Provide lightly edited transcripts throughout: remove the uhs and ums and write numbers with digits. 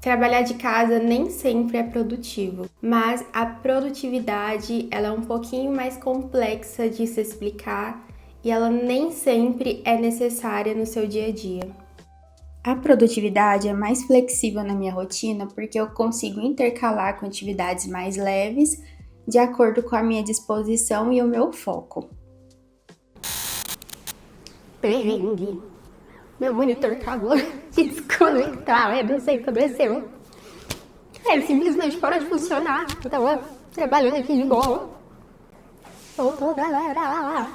Trabalhar de casa nem sempre é produtivo, mas a produtividade ela é um pouquinho mais complexa de se explicar e ela nem sempre é necessária no seu dia a dia. A produtividade é mais flexível na minha rotina porque eu consigo intercalar com atividades mais leves de acordo com a minha disposição e o meu foco. Perrengue. Meu monitor acabou de desconectar, eu não sei o que aconteceu. Ele simplesmente parou de funcionar. Eu tava trabalhando aqui de boa. Voltou, galera.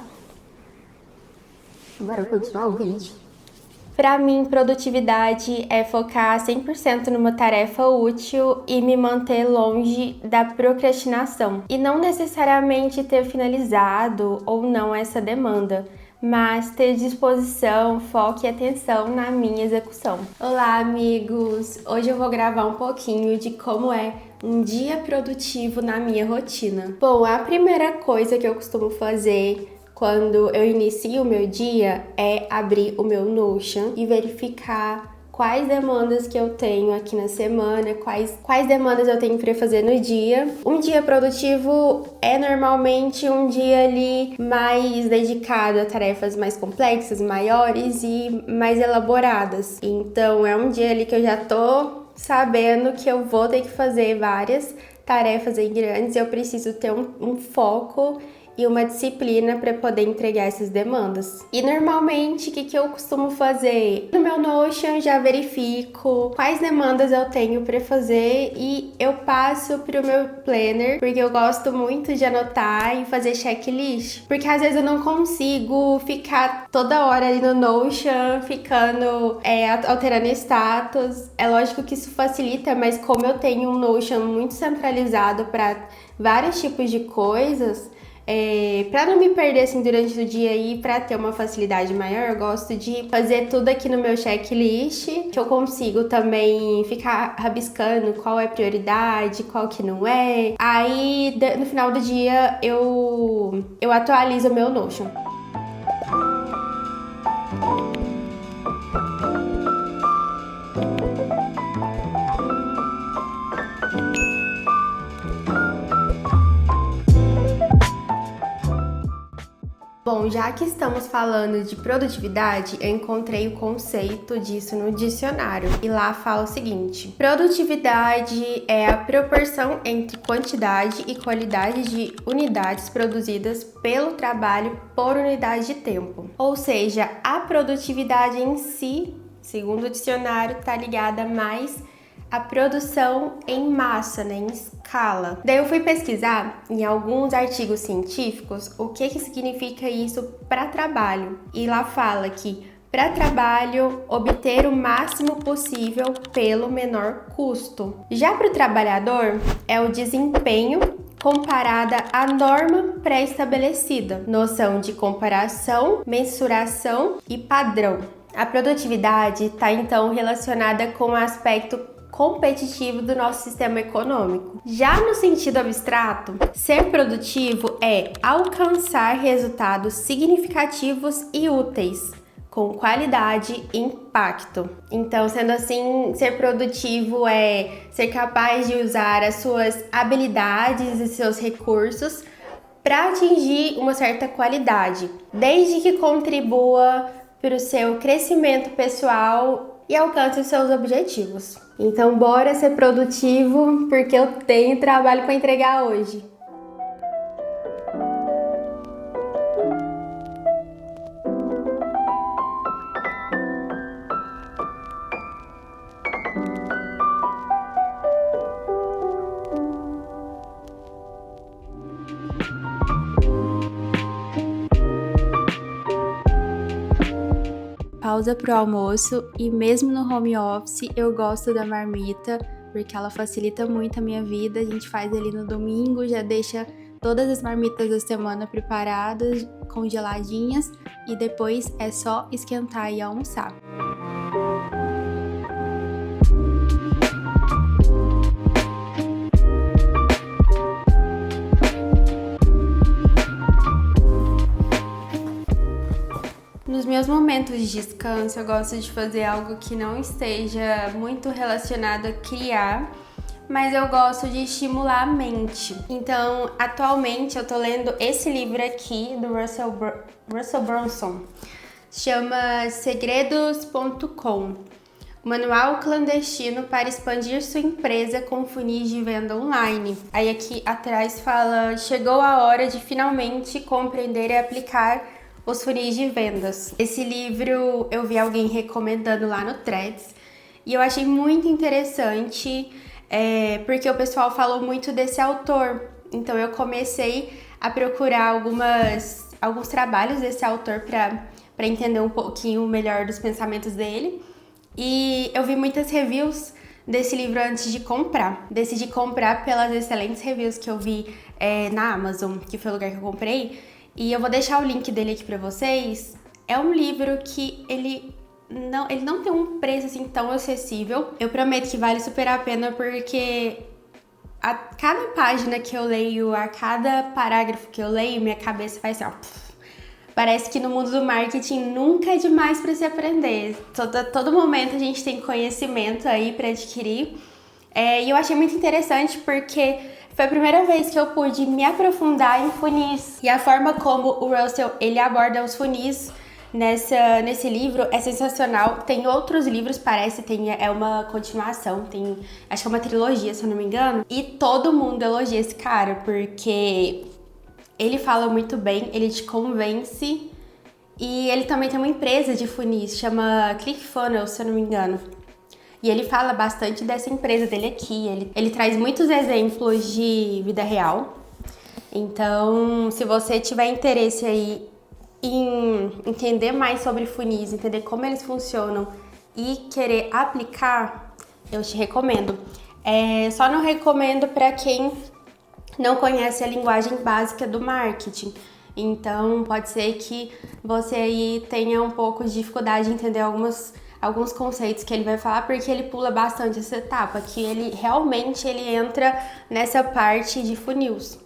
Agora eu vou continuar o vídeo. Para mim, produtividade é focar 100% numa tarefa útil e me manter longe da procrastinação. E não necessariamente ter finalizado ou não essa demanda, mas ter disposição, foco e atenção na minha execução. Olá, amigos! Hoje eu vou gravar um pouquinho de como é um dia produtivo na minha rotina. Bom, a primeira coisa que eu costumo fazer quando eu inicio o meu dia é abrir o meu Notion e verificar quais demandas que eu tenho aqui na semana, quais demandas eu tenho para fazer no dia. Um dia produtivo é normalmente um dia ali mais dedicado a tarefas mais complexas, maiores e mais elaboradas. Então é um dia ali que eu já tô sabendo que eu vou ter que fazer várias tarefas aí grandes e eu preciso ter um foco e uma disciplina para poder entregar essas demandas. E normalmente, o que eu costumo fazer? No meu Notion, já verifico quais demandas eu tenho para fazer e eu passo para o meu planner, porque eu gosto muito de anotar e fazer checklist. Porque às vezes eu não consigo ficar toda hora ali no Notion, ficando alterando status. É lógico que isso facilita, mas como eu tenho um Notion muito centralizado para vários tipos de coisas, para não me perder assim durante o dia e para ter uma facilidade maior, eu gosto de fazer tudo aqui no meu checklist, que eu consigo também ficar rabiscando qual é prioridade, qual que não é. Aí no final do dia eu atualizo o meu Notion. Bom, já que estamos falando de produtividade, eu encontrei o conceito disso no dicionário e lá fala o seguinte: produtividade é a proporção entre quantidade e qualidade de unidades produzidas pelo trabalho por unidade de tempo. Ou seja, a produtividade em si, segundo o dicionário, está ligada mais à produção em massa, né, em escala. Daí eu fui pesquisar em alguns artigos científicos o que significa isso para trabalho. E lá fala que para trabalho, obter o máximo possível pelo menor custo. Já para o trabalhador, é o desempenho comparada à norma pré-estabelecida, noção de comparação, mensuração e padrão. A produtividade está então relacionada com o aspecto competitivo do nosso sistema econômico. Já no sentido abstrato, ser produtivo é alcançar resultados significativos e úteis, com qualidade e impacto. Então, sendo assim, ser produtivo é ser capaz de usar as suas habilidades e seus recursos para atingir uma certa qualidade, desde que contribua para o seu crescimento pessoal e alcance os seus objetivos. Então, bora ser produtivo, porque eu tenho trabalho para entregar hoje. Pausa pro almoço e mesmo no home office eu gosto da marmita porque ela facilita muito a minha vida. A gente faz ali no domingo, já deixa todas as marmitas da semana preparadas, congeladinhas e depois é só esquentar e almoçar. Nos meus momentos de descanso, eu gosto de fazer algo que não esteja muito relacionado a criar, mas eu gosto de estimular a mente. Então, atualmente eu tô lendo esse livro aqui do Russell Brunson. Chama Segredos.com. Manual clandestino para expandir sua empresa com funis de venda online. Aí aqui atrás fala: chegou a hora de finalmente compreender e aplicar os funis de vendas. Esse livro eu vi alguém recomendando lá no Threads e eu achei muito interessante, porque o pessoal falou muito desse autor. Então eu comecei a procurar alguns trabalhos desse autor para entender um pouquinho melhor dos pensamentos dele. E eu vi muitas reviews desse livro antes de comprar. Decidi comprar pelas excelentes reviews que eu vi na Amazon, que foi o lugar que eu comprei. E eu vou deixar o link dele aqui pra vocês. É um livro que ele não tem um preço assim tão acessível. Eu prometo que vale super a pena, porque a cada página que eu leio, a cada parágrafo que eu leio, minha cabeça faz assim, ó. Parece que no mundo do marketing nunca é demais para se aprender. Todo momento a gente tem conhecimento aí para adquirir. E eu achei muito interessante porque foi a primeira vez que eu pude me aprofundar em funis. E a forma como o Russell ele aborda os funis nesse livro é sensacional. Tem outros livros, parece, é uma continuação, acho que é uma trilogia, se eu não me engano. E todo mundo elogia esse cara, porque ele fala muito bem, ele te convence. E ele também tem uma empresa de funis, chama ClickFunnels, se eu não me engano. E ele fala bastante dessa empresa dele aqui. Ele traz muitos exemplos de vida real. Então, se você tiver interesse aí em entender mais sobre funis, entender como eles funcionam e querer aplicar, eu te recomendo. Só não recomendo para quem não conhece a linguagem básica do marketing. Então, pode ser que você aí tenha um pouco de dificuldade em entender alguns conceitos que ele vai falar, porque ele pula bastante essa etapa, que ele realmente entra nessa parte de funis.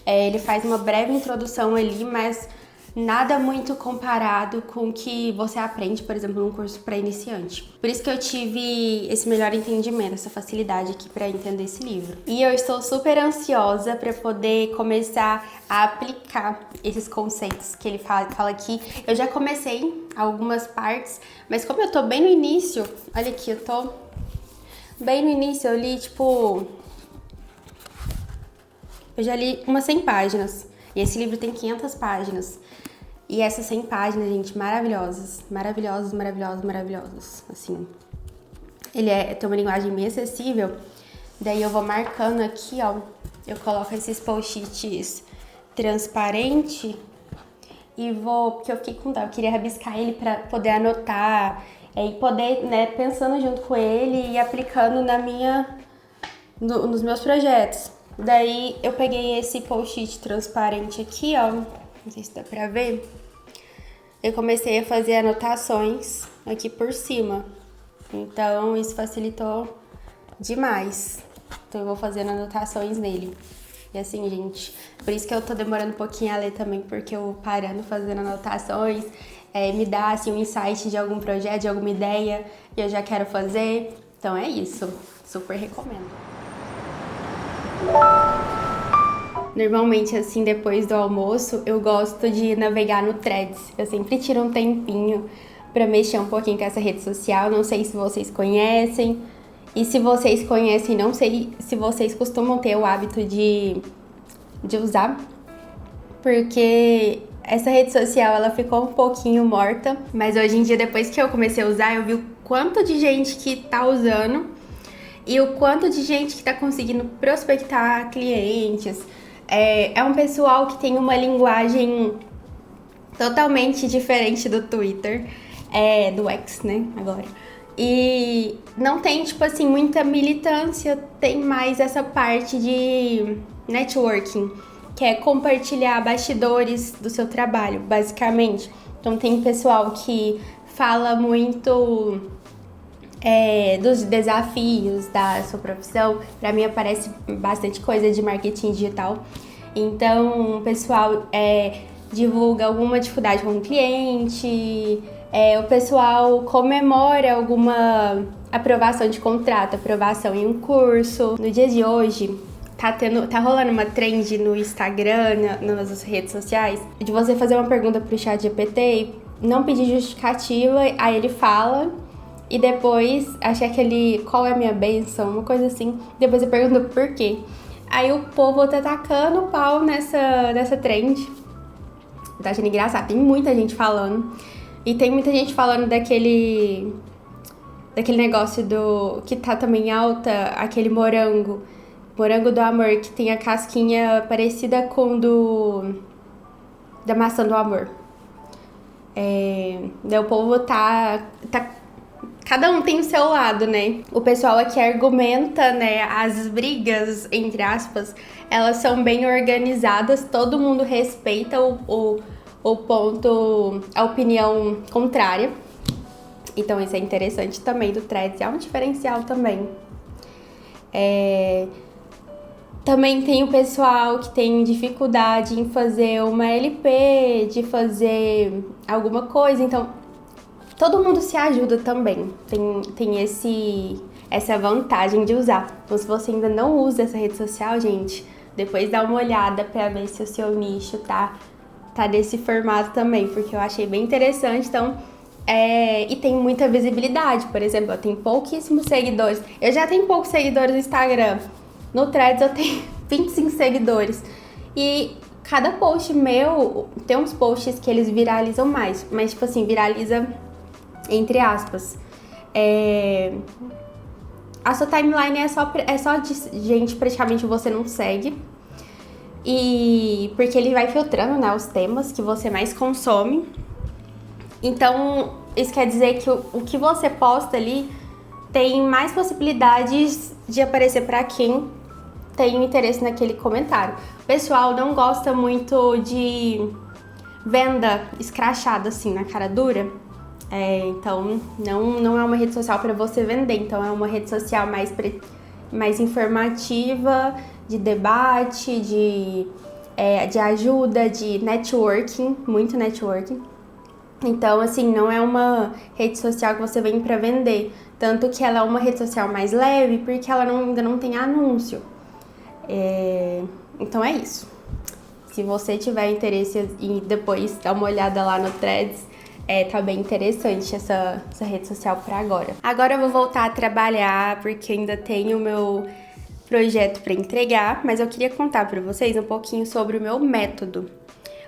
Ele faz uma breve introdução ali, mas nada muito comparado com o que você aprende, por exemplo, num curso para iniciante. Por isso que eu tive esse melhor entendimento, essa facilidade aqui para entender esse livro. E eu estou super ansiosa para poder começar a aplicar esses conceitos que ele fala aqui. Eu já comecei algumas partes, mas como eu tô bem no início, olha aqui, eu tô bem no início, eu li eu já li umas 100 páginas. E esse livro tem 500 páginas. E essas 100 páginas, gente, maravilhosas. Maravilhosas, maravilhosas, maravilhosas. Assim, ele tem uma linguagem bem acessível. Daí eu vou marcando aqui, ó. Eu coloco esses post-its transparente e porque eu fiquei com dó. Eu queria rabiscar ele pra poder anotar e poder, né, pensando junto com ele e aplicando nos meus projetos. Daí eu peguei esse post-it transparente aqui, ó, não sei se dá pra ver. Eu comecei a fazer anotações aqui por cima, então isso facilitou demais. Então eu vou fazendo anotações nele. E assim, gente, por isso que eu tô demorando um pouquinho a ler também, porque eu parando, fazendo anotações, me dá assim um insight de algum projeto, de alguma ideia que eu já quero fazer. Então é isso, super recomendo. Normalmente, assim, depois do almoço, eu gosto de navegar no Threads. Eu sempre tiro um tempinho pra mexer um pouquinho com essa rede social. Não sei se vocês conhecem. E se vocês conhecem, não sei se vocês costumam ter o hábito de usar. Porque essa rede social, ela ficou um pouquinho morta. Mas hoje em dia, depois que eu comecei a usar, eu vi o quanto de gente que tá usando e o quanto de gente que tá conseguindo prospectar clientes. É um pessoal que tem uma linguagem totalmente diferente do Twitter, do X, né, agora. E não tem, tipo assim, muita militância, tem mais essa parte de networking, que é compartilhar bastidores do seu trabalho, basicamente. Então tem pessoal que fala muito dos desafios da sua profissão. Pra mim aparece bastante coisa de marketing digital. Então o pessoal divulga alguma dificuldade com o cliente, o pessoal comemora alguma aprovação de contrato, aprovação em um curso. No dia de hoje, tá rolando uma trend no Instagram, nas redes sociais, de você fazer uma pergunta pro ChatGPT e não pedir justificativa, aí ele fala, e depois, acho que aquele qual é a minha bênção, uma coisa assim, depois você pergunta por quê. Aí o povo tá tacando o pau nessa trend. Tá achando engraçado, tem muita gente falando. E tem muita gente falando daquele negócio que tá também alta, aquele morango do amor, que tem a casquinha parecida com da maçã do amor. Daí o povo tá cada um tem o seu lado, né? O pessoal aqui argumenta, né? As brigas, entre aspas, elas são bem organizadas, todo mundo respeita o ponto, a opinião contrária. Então isso é interessante também do Threads, é um diferencial também. Também tem o pessoal que tem dificuldade em fazer uma LP, de fazer alguma coisa, então todo mundo se ajuda também, tem essa vantagem de usar. Então se você ainda não usa essa rede social, gente, depois dá uma olhada pra ver se o seu nicho tá desse formato também, porque eu achei bem interessante. Então, e tem muita visibilidade. Por exemplo, eu tenho pouquíssimos seguidores. Eu já tenho poucos seguidores no Instagram. No Threads eu tenho 25 seguidores. E cada post meu, tem uns posts que eles viralizam mais, mas tipo assim, viraliza entre aspas. A sua timeline é só de gente praticamente você não segue. E porque ele vai filtrando, né, os temas que você mais consome. Então, isso quer dizer que o que você posta ali tem mais possibilidades de aparecer para quem tem interesse naquele comentário. O pessoal não gosta muito de venda escrachada assim, na cara dura. Então, não é uma rede social para você vender. Então, é uma rede social mais informativa, de debate, de ajuda, de networking, muito networking. Então, assim, não é uma rede social que você vem para vender. Tanto que ela é uma rede social mais leve, porque ela ainda não tem anúncio. Então é isso. Se você tiver interesse em depois dar uma olhada lá no Threads, tá bem interessante essa rede social para agora. Agora eu vou voltar a trabalhar, porque ainda tenho o meu projeto para entregar, mas eu queria contar para vocês um pouquinho sobre o meu método.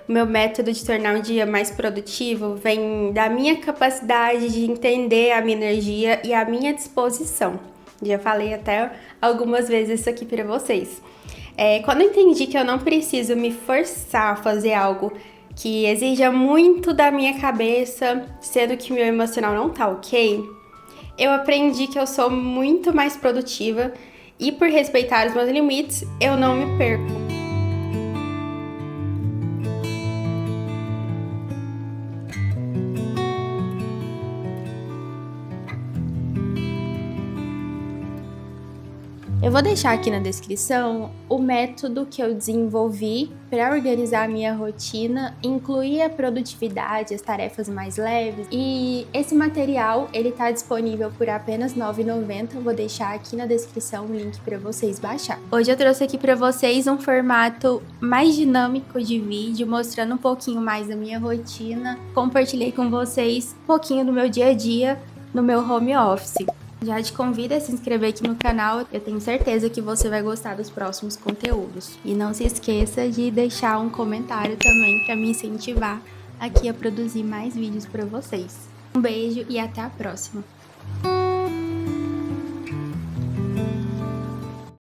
O meu método de tornar um dia mais produtivo vem da minha capacidade de entender a minha energia e a minha disposição. Já falei até algumas vezes isso aqui para vocês. Quando eu entendi que eu não preciso me forçar a fazer algo que exija muito da minha cabeça, sendo que meu emocional não tá ok, eu aprendi que eu sou muito mais produtiva e, por respeitar os meus limites, eu não me perco. Eu vou deixar aqui na descrição o método que eu desenvolvi para organizar a minha rotina, incluir a produtividade, as tarefas mais leves. E esse material, ele tá disponível por apenas R$ 9,90. Vou deixar aqui na descrição o link para vocês baixar. Hoje eu trouxe aqui para vocês um formato mais dinâmico de vídeo, mostrando um pouquinho mais da minha rotina. Compartilhei com vocês um pouquinho do meu dia a dia no meu home office. Já te convido a se inscrever aqui no canal, eu tenho certeza que você vai gostar dos próximos conteúdos. E não se esqueça de deixar um comentário também para me incentivar aqui a produzir mais vídeos para vocês. Um beijo e até a próxima!